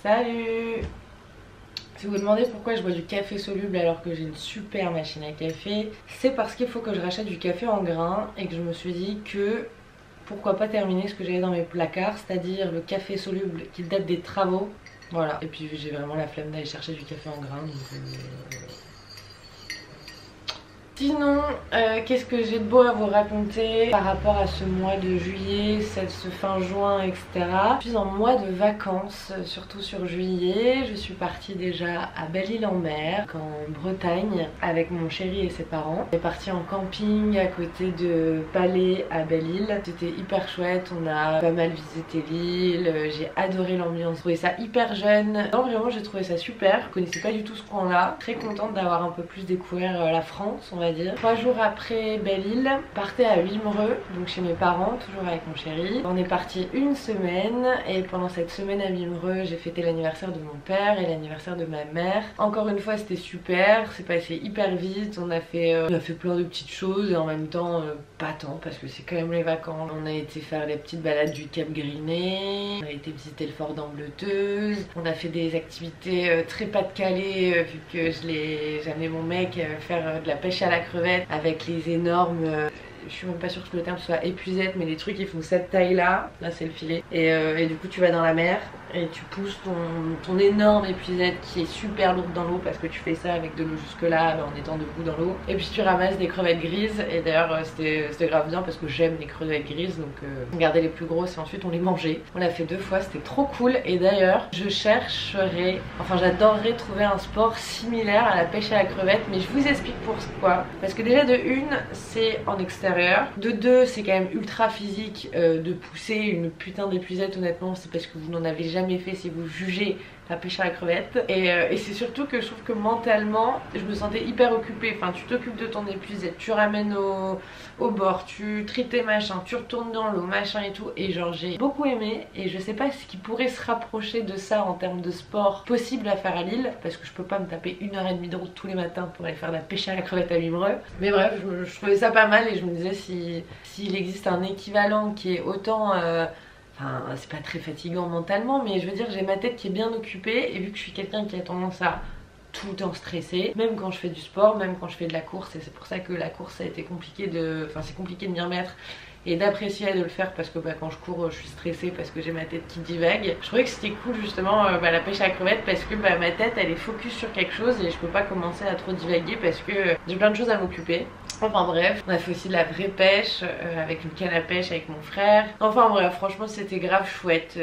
Salut! Si vous vous demandez pourquoi je bois du café soluble alors que j'ai une super machine à café, c'est parce qu'il faut que je rachète du café en grains et que je me suis dit que pourquoi pas terminer ce que j'avais dans mes placards, c'est-à-dire le café soluble qui date des travaux. Voilà, et puis j'ai vraiment la flemme d'aller chercher du café en grains. Sinon, qu'est-ce que j'ai de beau à vous raconter par rapport à ce mois de juillet, ce fin juin, etc. Je suis en mois de vacances, surtout sur juillet. Je suis partie déjà à Belle-Île-en-Mer, en Bretagne, avec mon chéri et ses parents. On est parti en camping à côté de Palais à Belle-Île. C'était hyper chouette, on a pas mal visité l'île, j'ai adoré l'ambiance. J'ai trouvé ça hyper jeune. Non, vraiment, j'ai trouvé ça super. Je connaissais pas du tout ce coin-là. Très contente d'avoir un peu plus découvert la France, on va dire. 3 jours après Belle-Île, partais à Wimereux, donc chez mes parents, toujours avec mon chéri. On est parti une semaine et pendant cette semaine à Wimereux, j'ai fêté l'anniversaire de mon père et l'anniversaire de ma mère. Encore une fois, c'était super, c'est passé hyper vite. On a fait plein de petites choses et en même temps pas tant parce que c'est quand même les vacances. On a été faire les petites balades du Cap Griné, on a été visiter le fort d'Ambleteuse, on a fait des activités très Pas-de-Calais vu que j'ai amené mon mec faire de la pêche à la crevette avec les énormes, je suis même pas sûre que le terme soit épuisette, mais les trucs qui font cette taille là c'est le filet, et du coup tu vas dans la mer et tu pousses ton énorme épuisette qui est super lourde dans l'eau parce que tu fais ça avec de l'eau jusque là en étant debout dans l'eau, et puis tu ramasses des crevettes grises. Et d'ailleurs c'était grave bien parce que j'aime les crevettes grises, donc on gardait les plus grosses et ensuite on les mangeait. On l'a fait 2 fois, c'était trop cool. Et d'ailleurs j'adorerais trouver un sport similaire à la pêche à la crevette, mais je vous explique pourquoi. Parce que déjà de 1 c'est en extérieur, de 2 c'est quand même ultra physique de pousser une putain d'épuisette. Honnêtement c'est parce que vous n'en avez jamais fait si vous jugez la pêche à la crevette, et c'est surtout que je trouve que mentalement je me sentais hyper occupée. Enfin tu t'occupes de ton épuisette, tu ramènes au bord, tu tries tes machins, tu retournes dans l'eau machin et tout, et genre j'ai beaucoup aimé. Et je sais pas ce qui pourrait se rapprocher de ça en termes de sport possible à faire à Lille, parce que je peux pas me taper 1h30 de route tous les matins pour aller faire de la pêche à la crevette à Wimereux. Mais bref, je trouvais ça pas mal et je me disais s'il existe un équivalent qui est autant enfin, c'est pas très fatigant mentalement, mais je veux dire j'ai ma tête qui est bien occupée, et vu que je suis quelqu'un qui a tendance à tout le temps stresser, même quand je fais du sport, même quand je fais de la course, et c'est pour ça que la course ça a été compliqué c'est compliqué de m'y remettre et d'apprécier de le faire, parce que quand je cours je suis stressée parce que j'ai ma tête qui divague. Je trouvais que c'était cool justement la pêche à la crevette, parce que ma tête elle est focus sur quelque chose et je peux pas commencer à trop divaguer parce que j'ai plein de choses à m'occuper. Enfin bref, on a fait aussi de la vraie pêche avec une canne à pêche avec mon frère. Enfin bref, franchement c'était grave chouette,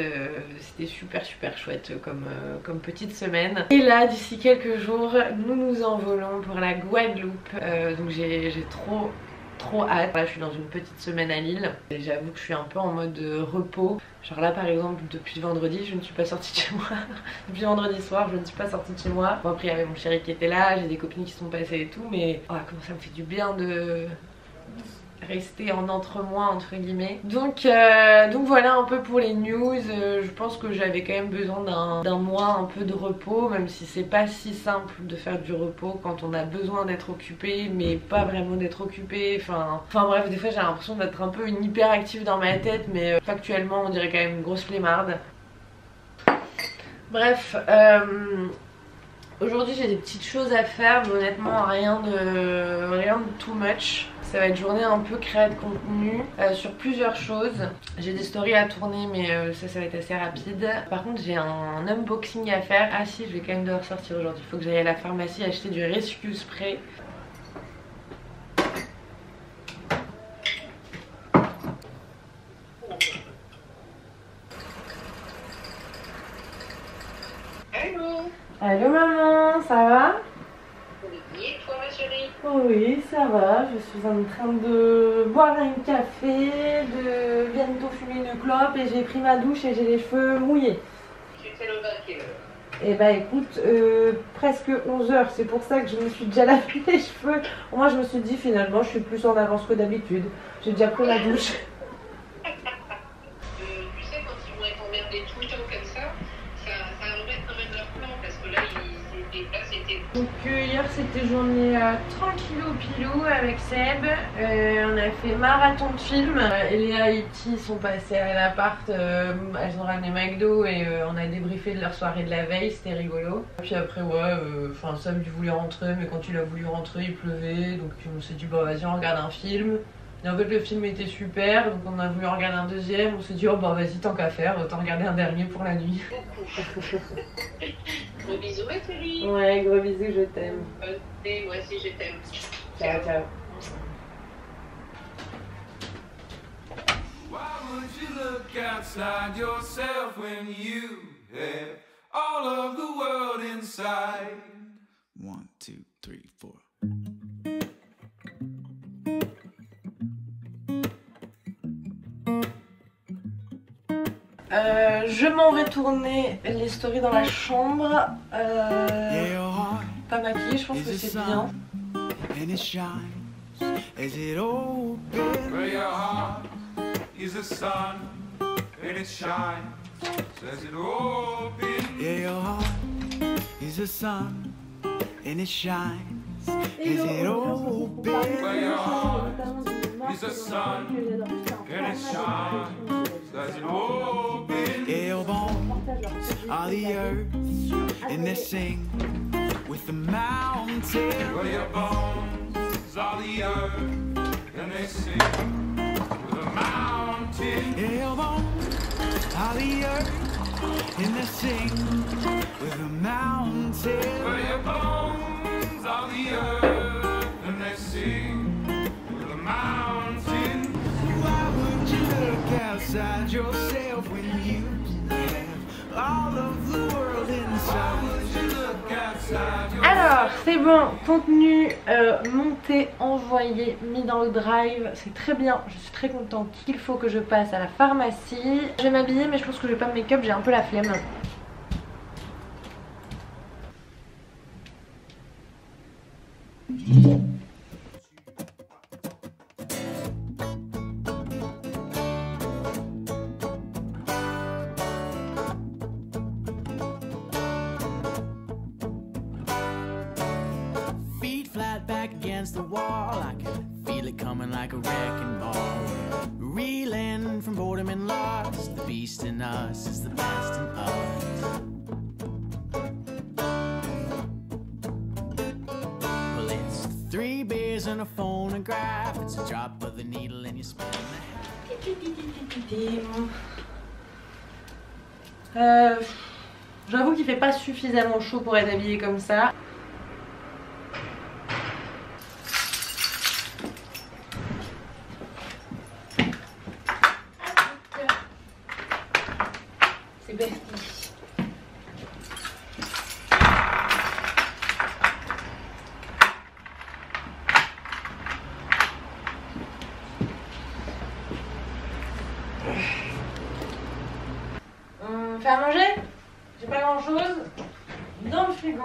c'était super chouette comme petite semaine. Et là d'ici quelques jours nous nous envolons pour la Guadeloupe, donc j'ai trop hâte. Là je suis dans une petite semaine à Lille et j'avoue que je suis un peu en mode repos. Genre là par exemple depuis vendredi je ne suis pas sortie de chez moi. Depuis vendredi soir je ne suis pas sortie de chez moi. Bon, après il y avait mon chéri qui était là, j'ai des copines qui sont passées et tout, mais oh, comment ça me fait du bien de rester en entre-moi entre guillemets. Donc voilà un peu pour les news. Je pense que j'avais quand même besoin d'un mois un peu de repos, même si c'est pas si simple de faire du repos quand on a besoin d'être occupé mais pas vraiment d'être occupé. Enfin bref, des fois j'ai l'impression d'être un peu une hyperactive dans ma tête, mais factuellement on dirait quand même une grosse flemmarde. Bref, aujourd'hui j'ai des petites choses à faire, mais honnêtement rien de too much. Ça va être journée un peu créa de contenu sur plusieurs choses. J'ai des stories à tourner, mais ça va être assez rapide. Par contre j'ai un unboxing à faire. Ah si, je vais quand même devoir sortir aujourd'hui. Il faut que j'aille à la pharmacie acheter du rescue spray. Allô? Allô maman, ça va? Oui, et toi ma chérie? Oui, ça va. Je suis en train de boire un café, de bientôt fumer une clope, et j'ai pris ma douche et j'ai les cheveux mouillés. Tu te lèves à quelle heure? Et bah écoute, presque 11h, c'est pour ça que je me suis déjà lavé les cheveux. Moi je me suis dit finalement je suis plus en avance que d'habitude. J'ai déjà pris ma douche. Tu sais, quand ils vont être emmerdés tout le temps comme ça remet quand même leur plan, parce que là, les places étaient Donc hier c'était journée tranquillou pilou avec Seb. On a fait marathon de film. Eléa et Iti sont passés à l'appart, elles ont ramené McDo et on a débriefé de leur soirée de la veille, c'était rigolo. Puis après ouais, Seb il voulait rentrer mais quand il a voulu rentrer il pleuvait, donc on s'est dit bah vas-y on regarde un film. Et en fait le film était super, donc on a voulu regarder un deuxième, on s'est dit oh bah vas-y tant qu'à faire, autant regarder un dernier pour la nuit. Gros bisous, ma chérie. Ouais, gros bisous, je t'aime. Et moi aussi, je t'aime. Ciao, ciao. Why would you look outside yourself when you have all of the world inside? 1, 2, 3, 4. Je m'en vais tourner les stories dans la chambre. Pas maquillée, je pense que c'est bien. And it shines as it opens. Where your heart is the sun, and it shines as it opens. Yeah, your heart is the sun, and it shines as it opens. Where your heart is the sun, and it shines as it opens. Your bones are the earth, and they sing with the mountains. Well, your bones are the earth, and they sing with the mountains. Your bones are the earth, and they sing with the mountains. Well, your bones are the earth, and they sing with the mountains. Why would you look outside yourself when you have all of the world inside? Why would you look outside yourself? Alors, c'est bon, contenu monté, envoyé, mis dans le drive, c'est très bien, je suis très contente. Il faut que je passe à la pharmacie. Je vais m'habiller, mais je pense que je vais pas me make-up, j'ai un peu la flemme. Against the wall, I can feel it coming like a wrecking ball. Reeling from boredom and loss, the beast in us is the best in us. Well, it's 3 beers and a phonograph, it's a drop of the needle and you spin the J'avoue qu'il fait pas suffisamment chaud pour être habillé comme ça. C'est parti. Faire à manger? J'ai pas grand chose dans le frigo.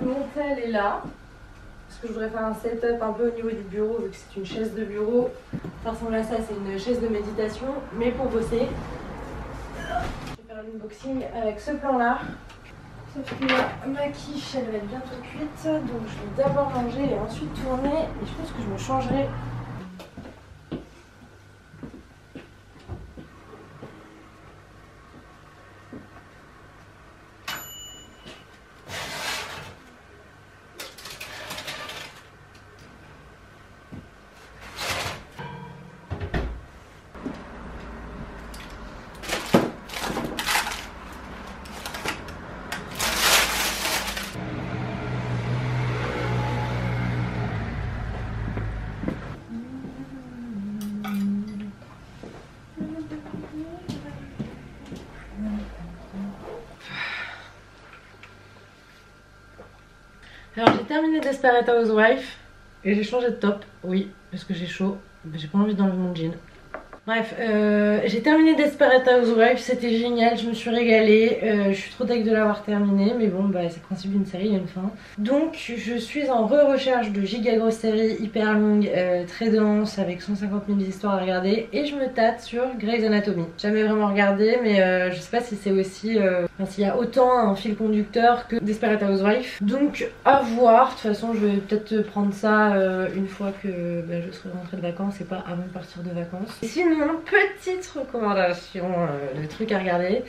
Mon tel est là. Parce que je voudrais faire un setup un peu au niveau du bureau, vu que c'est une chaise de bureau. Ça ressemble à ça, c'est une chaise de méditation, mais pour bosser. Je vais faire un unboxing avec ce plan là. Sauf que ma quiche elle va être bientôt cuite, donc je vais d'abord manger et ensuite tourner. Et je pense que je me changerai. Alors j'ai terminé Desperate Housewives et j'ai changé de top, oui, parce que j'ai chaud, j'ai pas envie d'enlever mon jean. Bref, j'ai terminé Desperate Housewives, c'était génial, je me suis régalée, je suis trop deg de l'avoir terminé, mais bon bah c'est le principe d'une série, il y a une fin. Donc je suis en recherche de giga grosse série hyper longue, très dense, avec 150 000 histoires à regarder, et je me tâte sur Grey's Anatomy. J'ai jamais vraiment regardé, mais je sais pas si c'est aussi, enfin s'il y a autant un fil conducteur que Desperate Housewives. Donc à voir, de toute façon je vais peut-être prendre ça une fois que bah, je serai rentrée de vacances et pas avant de partir de vacances. Et sinon, petite recommandation de trucs à regarder.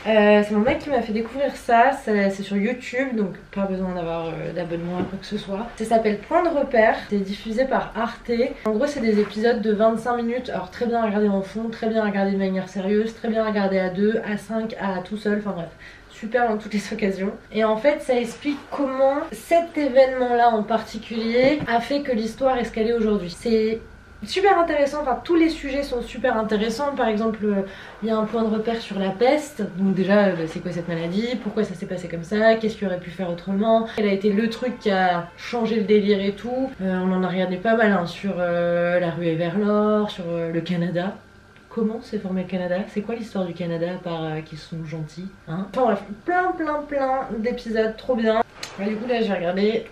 C'est mon mec qui m'a fait découvrir ça, c'est sur YouTube, donc pas besoin d'avoir d'abonnement à quoi que ce soit. Ça s'appelle Point de repère, c'est diffusé par Arte. En gros c'est des épisodes de 25 minutes, alors très bien à regarder en fond, très bien à regarder de manière sérieuse, très bien à regarder à 2, à 5, à tout seul, enfin bref. Super dans toutes les occasions. Et en fait ça explique comment cet événement là en particulier a fait que l'histoire est ce qu'elle est aujourd'hui. C'est super intéressant, enfin tous les sujets sont super intéressants. Par exemple il y a un point de repère sur la peste, donc déjà c'est quoi cette maladie, pourquoi ça s'est passé comme ça, qu'est-ce qu'il aurait pu faire autrement, quel a été le truc qui a changé le délire et tout. On en a regardé pas mal hein, sur la ruée vers l'or, sur le Canada. Comment s'est formé le Canada? C'est quoi l'histoire du Canada à part qu'ils sont gentils hein. Enfin bref, plein d'épisodes trop bien. Du coup là j'ai regardé,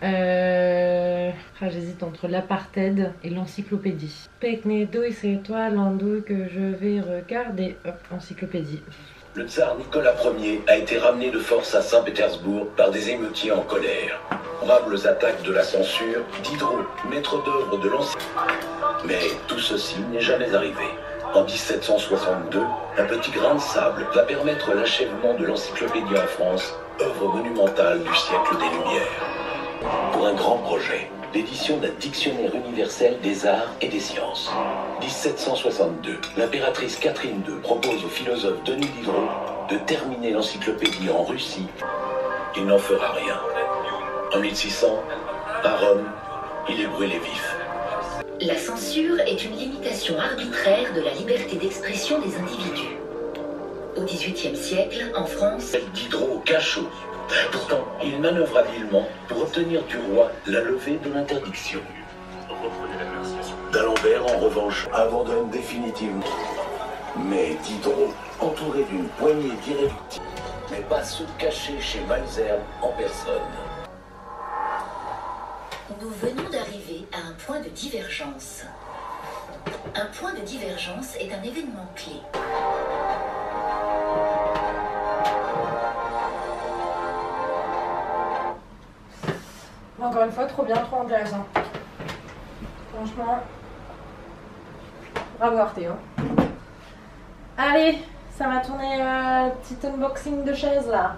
j'hésite entre l'apartheid et l'encyclopédie. Peknedo, c'est toi l'andouille que je vais regarder. Hop, encyclopédie. Le tsar Nicolas Ier a été ramené de force à Saint-Pétersbourg par des émeutiers en colère. Probables attaques de la censure, Diderot, maître d'œuvre de l'encyclopédie. Mais tout ceci n'est jamais arrivé. En 1762, un petit grain de sable va permettre l'achèvement de l'encyclopédie en France, œuvre monumentale du siècle des Lumières. Pour un grand projet, l'édition d'un dictionnaire universel des arts et des sciences. 1762, l'impératrice Catherine II propose au philosophe Denis Diderot de terminer l'encyclopédie en Russie. Il n'en fera rien. En 1600, à Rome, il est brûlé vif. La censure est une limitation arbitraire de la liberté d'expression des individus. Au XVIIIe siècle, en France, Diderot au cachot. Pourtant, il manœuvre habilement pour obtenir du roi la levée de l'interdiction. D'Alembert, en revanche, abandonne définitivement. Mais Diderot, entouré d'une poignée d'irréductibles, n'est pas ceux cachés chez Malesherbes en personne. nous venons d'arriver à un point de divergence. Un point de divergence est un événement clé. Encore une fois, trop bien, trop intéressant. Franchement, bravo Arte. Hein. Allez, ça m'a tourné petit unboxing de chaise là.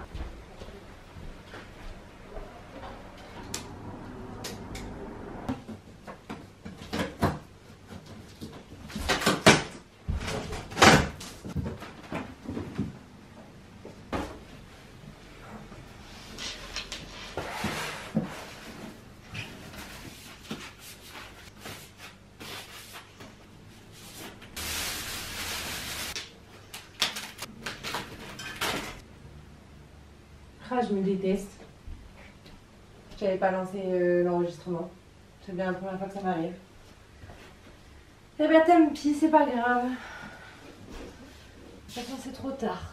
Ah, je me déteste. J'avais pas lancé l'enregistrement. C'est bien la première fois que ça m'arrive. Eh ben tant pis, c'est pas grave. De toute façon, c'est trop tard.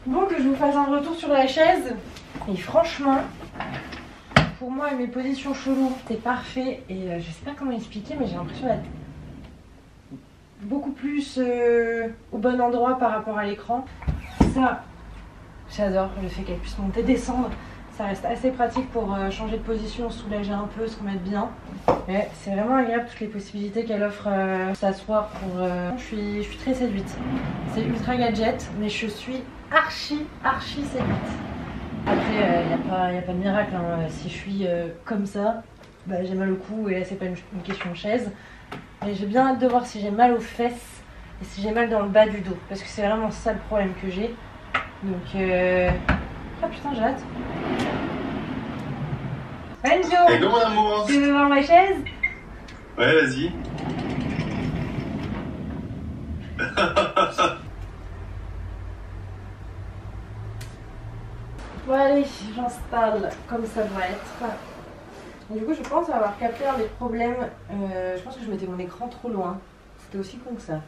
Bon, que je vous fasse un retour sur la chaise. Et franchement, pour moi et mes positions cheloues, c'est parfait. Et je sais pas comment expliquer, mais j'ai l'impression d'être beaucoup plus au bon endroit par rapport à l'écran. Ça, j'adore le fait qu'elle puisse monter, descendre. Ça reste assez pratique pour changer de position, soulager un peu, se remettre bien. Mais c'est vraiment agréable toutes les possibilités qu'elle offre s'asseoir pour... Je suis très séduite. C'est ultra gadget, mais je suis archi séduite. Après, il n'y a pas de miracle. Hein. Si je suis comme ça, bah, j'ai mal au cou et là c'est pas une question de chaise. Mais j'ai bien hâte de voir si j'ai mal aux fesses et si j'ai mal dans le bas du dos. Parce que c'est vraiment ça le problème que j'ai. Donc... Ah putain, j'ai hâte. Enzo, Hello mon amour. tu veux voir ma chaise? Ouais, vas-y. Bon allez, j'installe comme ça doit être. Et du coup, je pense avoir capté un des problèmes. Je pense que je mettais mon écran trop loin. C'était aussi con que ça.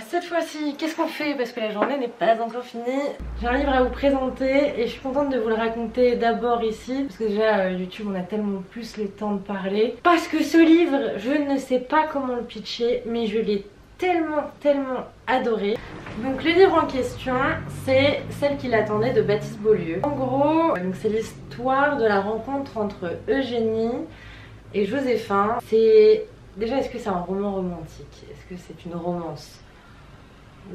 Cette fois-ci, qu'est-ce qu'on fait? Parce que la journée n'est pas encore finie. J'ai un livre à vous présenter et je suis contente de vous le raconter d'abord ici. Parce que déjà, YouTube, on a tellement plus le temps de parler. Parce que ce livre, je ne sais pas comment le pitcher, mais je l'ai tellement adoré. Donc le livre en question, c'est Celle qui l'attendait de Baptiste Beaulieu. En gros, c'est l'histoire de la rencontre entre Eugénie et Joséphin. C'est... Déjà, est-ce que c'est un roman romantique? Est-ce que c'est une romance?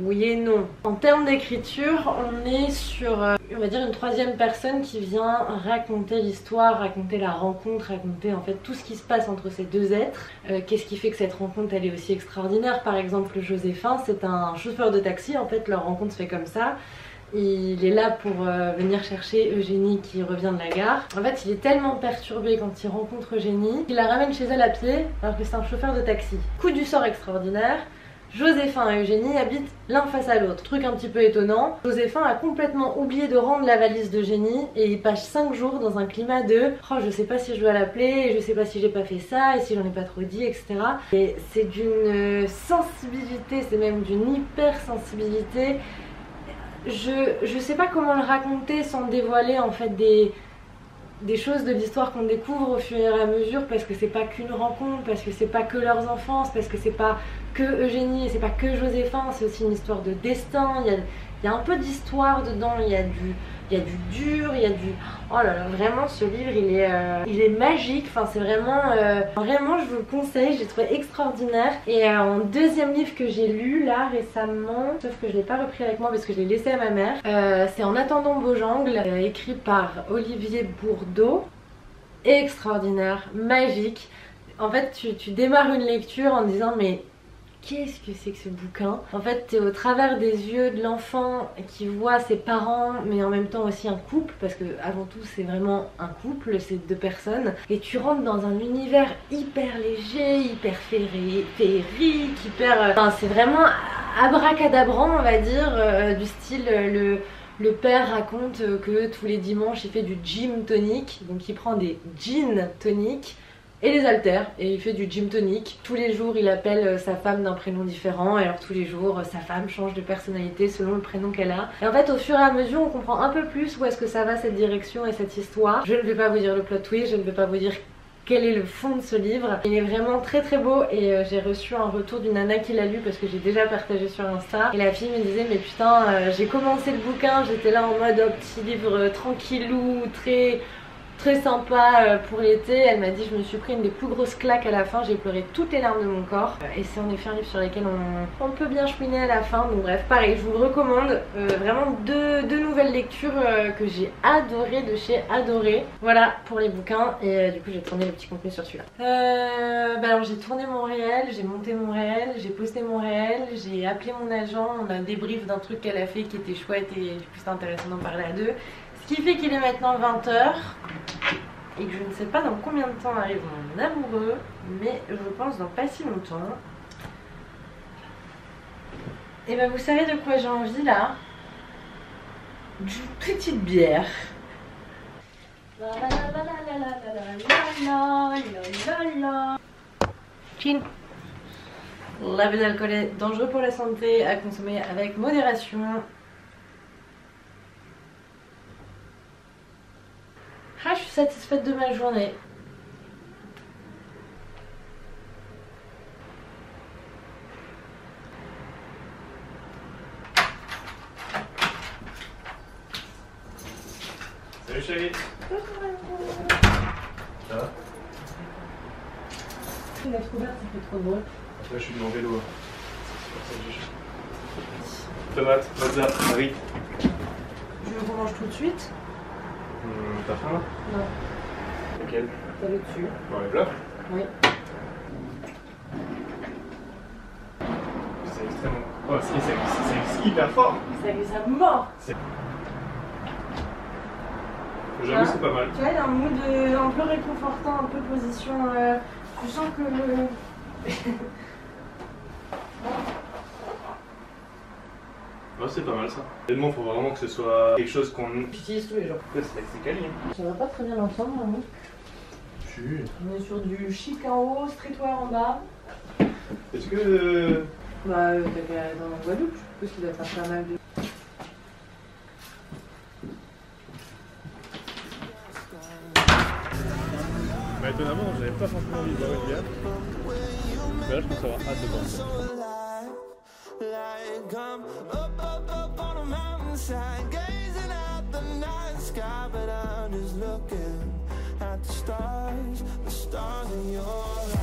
Oui et non. En termes d'écriture, on est sur, on va dire, une troisième personne qui vient raconter l'histoire, raconter la rencontre, raconter en fait tout ce qui se passe entre ces deux êtres. Qu'est-ce qui fait que cette rencontre elle est aussi extraordinaire? Par exemple, Joséphin, c'est un chauffeur de taxi, en fait leur rencontre se fait comme ça. Il est là pour venir chercher Eugénie qui revient de la gare. En fait, il est tellement perturbé quand il rencontre Eugénie qu'il la ramène chez elle à pied alors que c'est un chauffeur de taxi. Coup du sort extraordinaire, Joséphin et Eugénie habitent l'un face à l'autre. Truc un petit peu étonnant, Joséphin a complètement oublié de rendre la valise d'Eugénie et il passe 5 jours dans un climat de « Oh, je sais pas si je dois l'appeler, je sais pas si j'ai pas fait ça, et si j'en ai pas trop dit, etc. » Et c'est d'une sensibilité, c'est même d'une hypersensibilité. Je sais pas comment le raconter sans dévoiler en fait des choses de l'histoire qu'on découvre au fur et à mesure, parce que c'est pas qu'une rencontre, parce que c'est pas que leurs enfances, parce que c'est pas que Eugénie et c'est pas que Joséphin, c'est aussi une histoire de destin. Il y a un peu d'histoire dedans, il y a du dur, il y a du... Oh là là, vraiment ce livre il est magique, enfin c'est vraiment... Vraiment je vous le conseille, j'ai trouvé extraordinaire. Et un deuxième livre que j'ai lu là récemment, sauf que je l'ai pas repris avec moi parce que je l'ai laissé à ma mère, c'est En attendant Beaujangle, écrit par Olivier Bourdeau. Extraordinaire, magique. En fait tu démarres une lecture en disant mais... Qu'est-ce que c'est que ce bouquin? En fait, t'es au travers des yeux de l'enfant qui voit ses parents, mais en même temps aussi un couple, parce que avant tout c'est vraiment un couple, c'est deux personnes, et tu rentres dans un univers hyper léger, hyper féerique, hyper... Enfin, c'est vraiment abracadabrant, on va dire, du style le père raconte que tous les dimanches il fait du gym tonic, donc il prend des gin tonic et les haltères, et il fait du gym tonic. Tous les jours il appelle sa femme d'un prénom différent, et alors tous les jours sa femme change de personnalité selon le prénom qu'elle a. Et en fait au fur et à mesure on comprend un peu plus où est-ce que ça va cette direction et cette histoire. Je ne vais pas vous dire le plot twist, je ne vais pas vous dire quel est le fond de ce livre. Il est vraiment très beau et j'ai reçu un retour d'une nana qui l'a lu parce que j'ai déjà partagé sur Insta. Et la fille me disait mais putain j'ai commencé le bouquin, j'étais là en mode petit livre tranquillou, très sympa pour l'été. Elle m'a dit je me suis pris une des plus grosses claques à la fin, j'ai pleuré toutes les larmes de mon corps, et c'est en effet un livre sur lequel on peut bien chouiner à la fin. Donc bref, pareil, je vous le recommande, vraiment deux nouvelles lectures que j'ai adoré de chez Adoré. Voilà pour les bouquins, et du coup j'ai tourné le petit contenu sur celui-là. Alors j'ai tourné mon réel, j'ai monté mon réel, j'ai posté mon réel, j'ai appelé mon agent, on a un débrief d'un truc qu'elle a fait qui était chouette et du coup c'était intéressant d'en parler à deux. Ce qui fait qu'il est maintenant 20 h. et que je ne sais pas dans combien de temps arrive mon amoureux, mais je pense dans pas si longtemps. Et bah vous savez de quoi j'ai envie là? D'une petite bière. Chin. L'abus d'alcool est dangereux pour la santé, à consommer avec modération. Ah, je suis satisfaite de ma journée. Salut chérie. Ça va? La trouverte, ça fait trop drôle. Là je suis de mon vélo. C'est pour ça que j'ai chaud. Tomate, mozza, riz. Je veux qu'on mange tout de suite. T'as faim là? Non. Lequel? T'as le dessus. Dans les plats? Oui. C'est extrêmement... Oh, c'est hyper fort. Ça glisse à mort. J'avoue c'est pas mal. Tu vois, il y a un mood un peu réconfortant, un peu position... je sens que le... Ouais, c'est pas mal ça. Honnêtement, faut vraiment que ce soit quelque chose qu'on J'utilise tous les jours. C'est quali. Hein. Ça va pas très bien ensemble, hein. Si. On est sur du chic en haut, streetwear en bas. Est-ce que... Bah, t'as qu'à aller dans la Guadeloupe, je suppose qu'il doit faire pas mal de... Bah étonnamment, j'avais pas forcément envie de boire une bière. Mais là, je pense avoir hâte de boire. Like I'm up on a mountainside, gazing at the night sky, but I'm just looking at the stars in your eyes.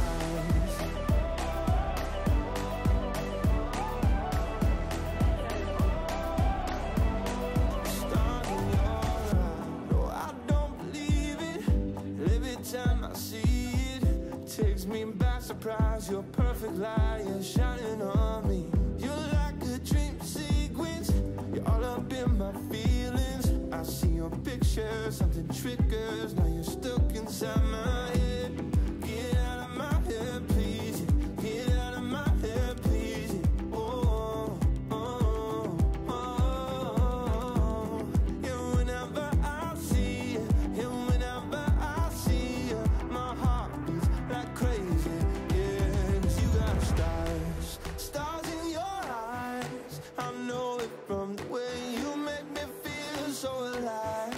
Stars in your eyes. No, I don't believe it. Every time I see it, takes me by surprise. Your perfect light is shining on me. Something triggers, now you're stuck inside my head. Get out of my head, please. Get out of my head, please. Oh, oh, oh. And whenever I see you, and whenever I see you, my heart beats like crazy. Yeah, 'cause you got stars, stars in your eyes. I know it from the way you make me feel so alive.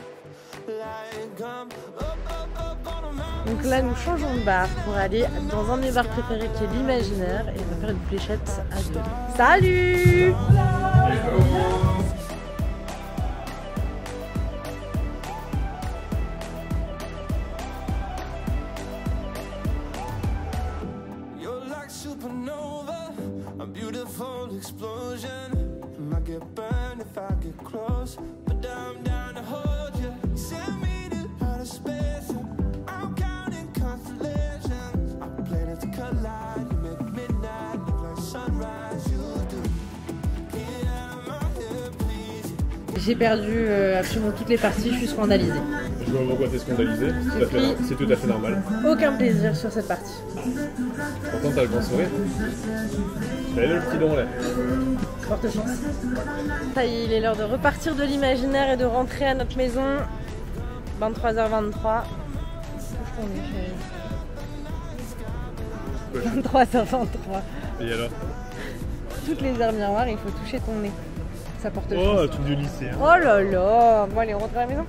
Donc là nous changeons de bar pour aller dans un de mes bars préférés qui est l'Imaginaire et on va faire une fléchette à deux. Salut! You're like supernova, a beautiful explosion. I get burned if I get close, but I'm down to hold you. Send me to outer space. I'm counting constellations. Our planets collide. You make midnight look like sunrise. You do. Get out of my head, please. J'ai perdu absolument toutes les parties, je suis scandalisée. Je vois pourquoi t'es scandalisé, c'est tout à fait normal. Aucun plaisir sur cette partie. Pourtant t'as le grand sourire. T'as le petit don là. Forte chance. Ça y est, il est l'heure de repartir de l'Imaginaire et de rentrer à notre maison. 23h23. 23h23. Et alors? Toutes les heures miroirs, il faut toucher ton nez. Ça porte chance. Oh, un truc du lycée. Hein. Oh là là. Bon allez, on rentre à la maison.